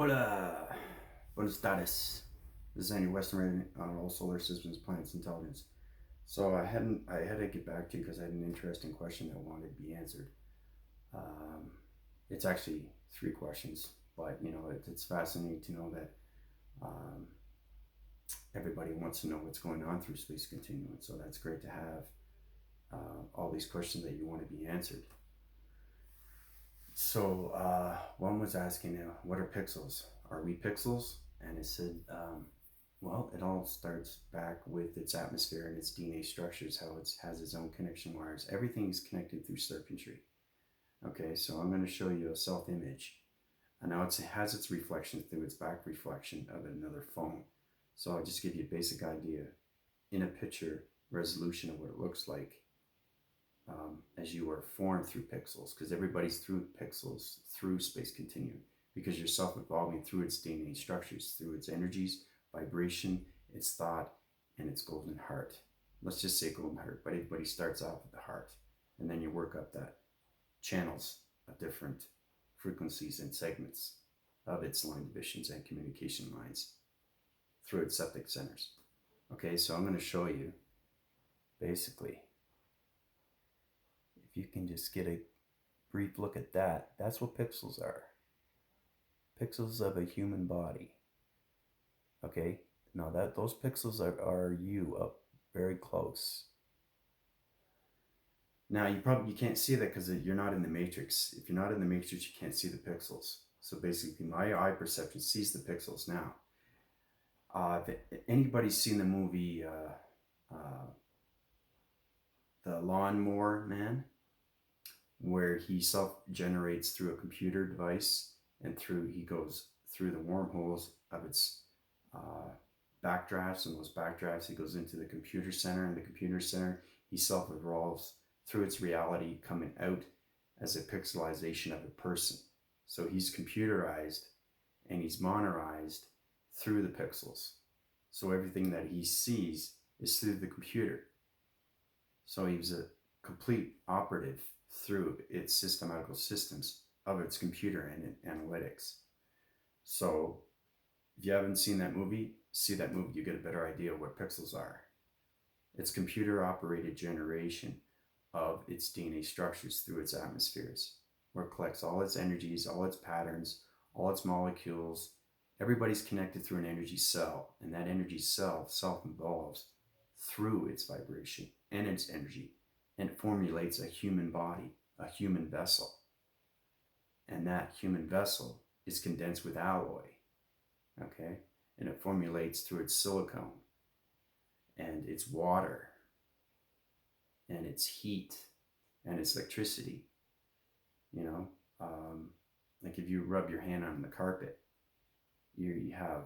Hola, buenos tardes. This is Andy Westerman on all solar systems, planets, intelligence. So I had to get back to you because I had an interesting question that wanted to be answered. Um, it's actually three questions, but it's fascinating to know that um, everybody wants to know what's going on through space continuum. So that's great to have all these questions that you want to be answered. So one was asking, what are pixels? Are we pixels? And it said, well, it all starts back with its atmosphere and its DNA structures, how it has its own connection wires. Everything is connected through circuitry. Okay, so I'm going to show you a self-image. And now it has its reflection through its back reflection of another phone. So I'll just give you a basic idea in a picture resolution of what it looks like as you are formed through pixels, because everybody's through pixels through space continuum, because you're self-evolving through its DNA structures, through its energies, vibration, its thought, and its golden heart. Let's just say golden heart, but everybody starts off with the heart, and then you work up that channels of different frequencies and segments of its line divisions and communication lines through its septic centers. Okay, so I'm going to show you basically, if you can just get a brief look at that, that's what pixels are. Pixels of a human body. Okay, now that those pixels are you up very close. Now you can't see that because you're not in the matrix. If you're not in the matrix, you can't see the pixels. So basically, my eye perception sees the pixels now. If anybody's seen the movie The Lawnmower Man, where he self-generates through a computer device and he goes through the wormholes of its backdrafts, and those backdrafts he goes into the computer center, and the computer center he self-evolves through its reality, coming out as a pixelization of a person. So he's computerized and he's monorized through the pixels. So everything that he sees is through the computer. So he's a complete operative through its systematical systems of its computer and analytics. So if you haven't seen that movie, see that movie, you get a better idea of what pixels are. It's computer operated generation of its DNA structures through its atmospheres, where it collects all its energies, all its patterns, all its molecules. Everybody's connected through an energy cell, and that energy cell self-evolves through its vibration and its energy, and it formulates a human body, a human vessel. And that human vessel is condensed with alloy, okay? And it formulates through its silicone and its water and its heat and its electricity. You know, like if you rub your hand on the carpet, you have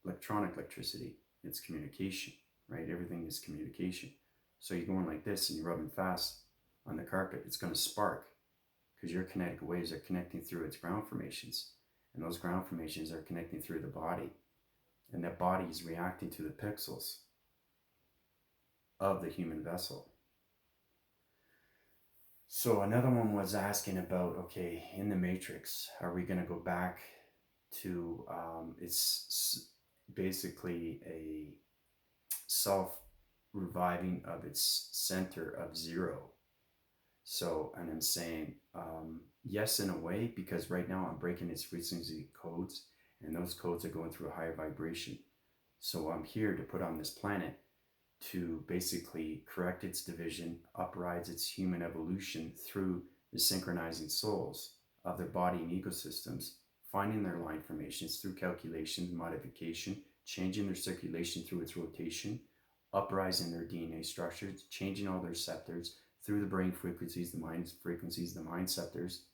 electronic electricity. It's communication, right? Everything is communication. So you're going like this and you're rubbing fast on the carpet, it's going to spark because your kinetic waves are connecting through its ground formations. And those ground formations are connecting through the body. And that body is reacting to the pixels of the human vessel. So another one was asking about, okay, in the matrix, are we going to go back to, it's basically a self-reviving of its center of zero. So, and I'm saying yes in a way, because right now I'm breaking its frequency codes, and those codes are going through a higher vibration. So I'm here to put on this planet to basically correct its division, uprise its human evolution through the synchronizing souls of their body and ecosystems, finding their line formations through calculation, modification, changing their circulation through its rotation, uprising their DNA structures, changing all their receptors through the brain frequencies, the mind frequencies, the mind receptors,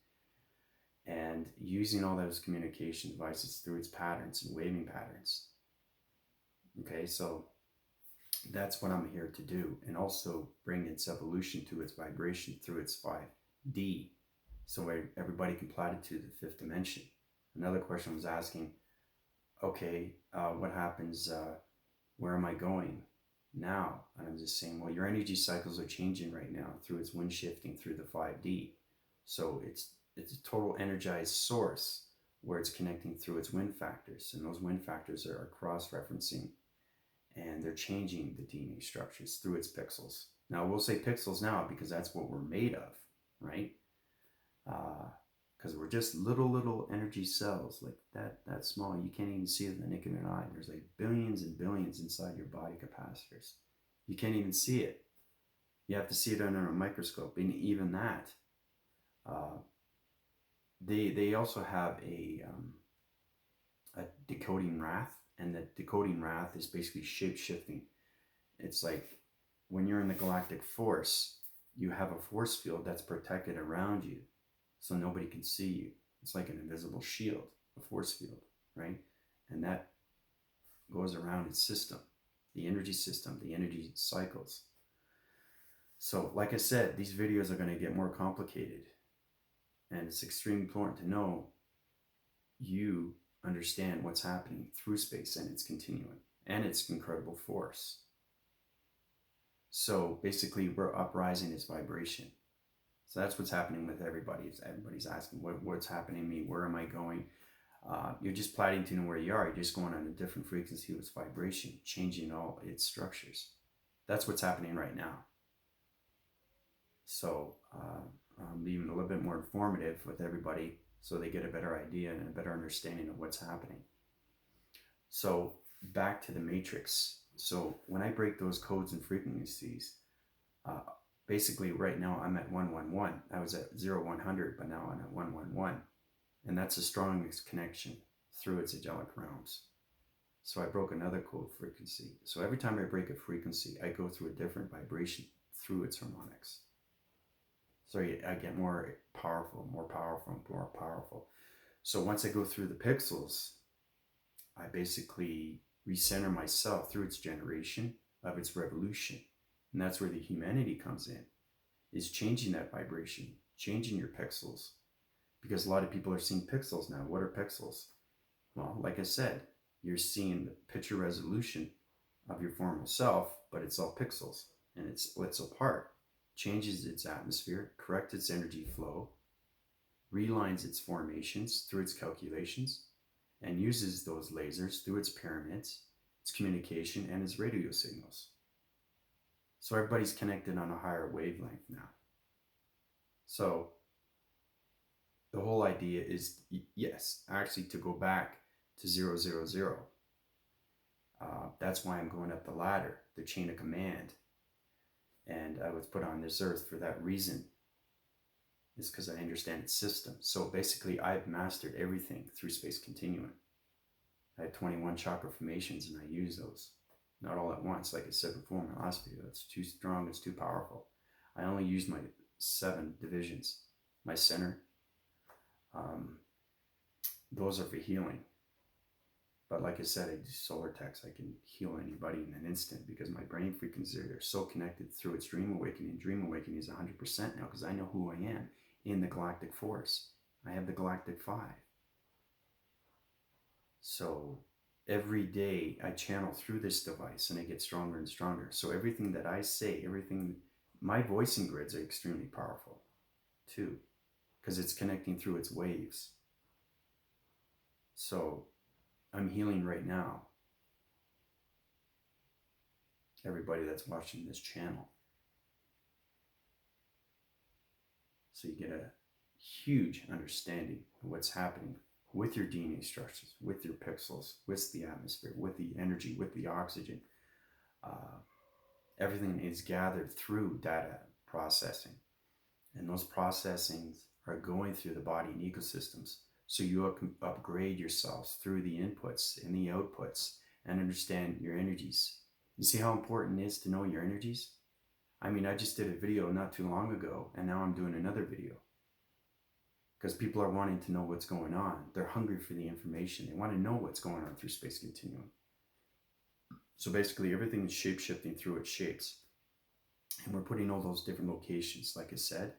and using all those communication devices through its patterns and waving patterns. Okay, so that's what I'm here to do, and also bring its evolution to its vibration through its 5D, so everybody can platitude the fifth dimension. Another question was asking, okay, what happens, where am I going now? And I'm just saying, well, your energy cycles are changing right now through its wind shifting through the 5D. So it's a total energized source where it's connecting through its wind factors. And those wind factors are cross-referencing, and they're changing the DNA structures through its pixels. Now, we'll say pixels now because that's what we're made of, right? Because we're just little energy cells, like that small. You can't even see it with the naked eye. There's like billions and billions inside your body capacitors. You can't even see it. You have to see it under a microscope, and even that, they also have a decoding wrath, and the decoding wrath is basically shape shifting. It's like when you're in the galactic force, you have a force field that's protected around you, so nobody can see you. It's like an invisible shield, a force field, right? And that goes around its system, the energy cycles. So, like I said, these videos are going to get more complicated, and it's extremely important to know you understand what's happening through space and its continuum and its incredible force. So basically, we're uprising its vibration. So that's what's happening with everybody. Everybody's asking, what's happening to me? Where am I going? You're just planning to know where you are. You're just going on a different frequency of its vibration, changing all its structures. That's what's happening right now. So I'm being a little bit more informative with everybody so they get a better idea and a better understanding of what's happening. So back to the matrix. So when I break those codes and frequencies, basically right now I'm at 111. I was at 0100, but now I'm at 111. And that's the strongest connection through its angelic realms. So I broke another code frequency. So every time I break a frequency, I go through a different vibration through its harmonics. So I get more powerful. So once I go through the pixels, I basically recenter myself through its generation of its revolution. And that's where the humanity comes in, is changing that vibration, changing your pixels. Because a lot of people are seeing pixels now. What are pixels? Well, like I said, you're seeing the picture resolution of your former self, but it's all pixels, and it splits apart, changes its atmosphere, corrects its energy flow, realigns its formations through its calculations, and uses those lasers through its pyramids, its communication, and its radio signals. So everybody's connected on a higher wavelength now. So the whole idea is, yes, actually to go back to 000. That's why I'm going up the ladder, the chain of command. And I was put on this earth for that reason. It's because I understand its system. So basically, I've mastered everything through space continuum. I had 21 chakra formations, and I use those. Not all at once, like I said before in my last video. That's too strong, it's too powerful. I only used my 7 divisions. My center, those are for healing. But like I said, I do solar text. I can heal anybody in an instant because my brain frequencies are so connected through its dream awakening. Dream awakening is 100% now because I know who I am in the galactic force. I have the galactic 5. So every day I channel through this device and I get stronger and stronger. So everything that I say, my voicing grids are extremely powerful too, because it's connecting through its waves. So I'm healing right now everybody that's watching this channel. So you get a huge understanding of what's happening with your DNA structures, with your pixels, with the atmosphere, with the energy, with the oxygen. Everything is gathered through data processing. And those processings are going through the body and ecosystems. So you upgrade yourselves through the inputs and the outputs and understand your energies. You see how important it is to know your energies? I mean, I just did a video not too long ago, and now I'm doing another video. Because people are wanting to know what's going on. They're hungry for the information. They want to know what's going on through space continuum. So basically, everything is shape-shifting through its shapes. And we're putting all those different locations, like I said,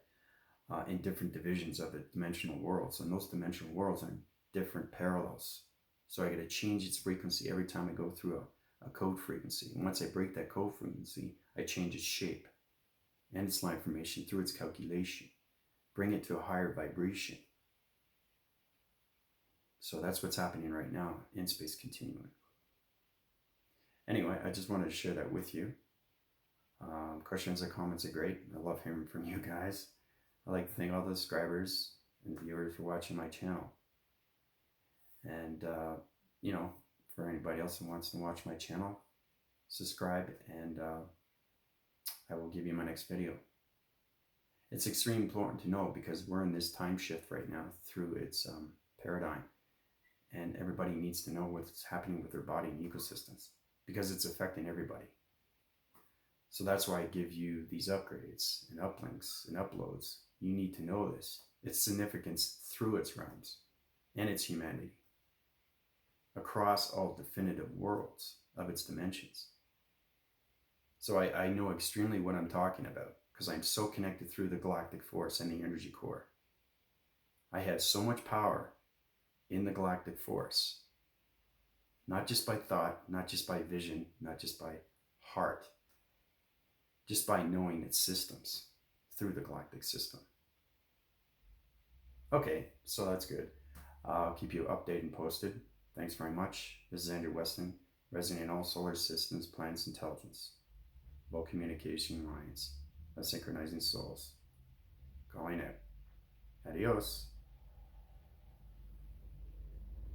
in different divisions of the dimensional worlds. And those dimensional worlds are in different parallels. So I got to change its frequency every time I go through a code frequency. And once I break that code frequency, I change its shape and its line formation through its calculation. Bring it to a higher vibration. So that's what's happening right now in space continuum. Anyway, I just wanted to share that with you. Questions or comments are great. I love hearing from you guys. I like to thank all the subscribers and viewers for watching my channel. And, for anybody else who wants to watch my channel, subscribe, and I will give you my next video. It's extremely important to know because we're in this time shift right now through its paradigm. And everybody needs to know what's happening with their body and ecosystems because it's affecting everybody. So that's why I give you these upgrades and uplinks and uploads. You need to know this. Its significance through its realms and its humanity across all definitive worlds of its dimensions. So I know extremely what I'm talking about because I'm so connected through the galactic force and the energy core. I have so much power in the galactic force, not just by thought, not just by vision, not just by heart, just by knowing its systems through the galactic system. Okay, so that's good. I'll keep you updated and posted. Thanks very much. This is Andrew Weston, resident in all solar systems, planets, intelligence, about communication minds, of synchronizing souls. Calling out. Adios.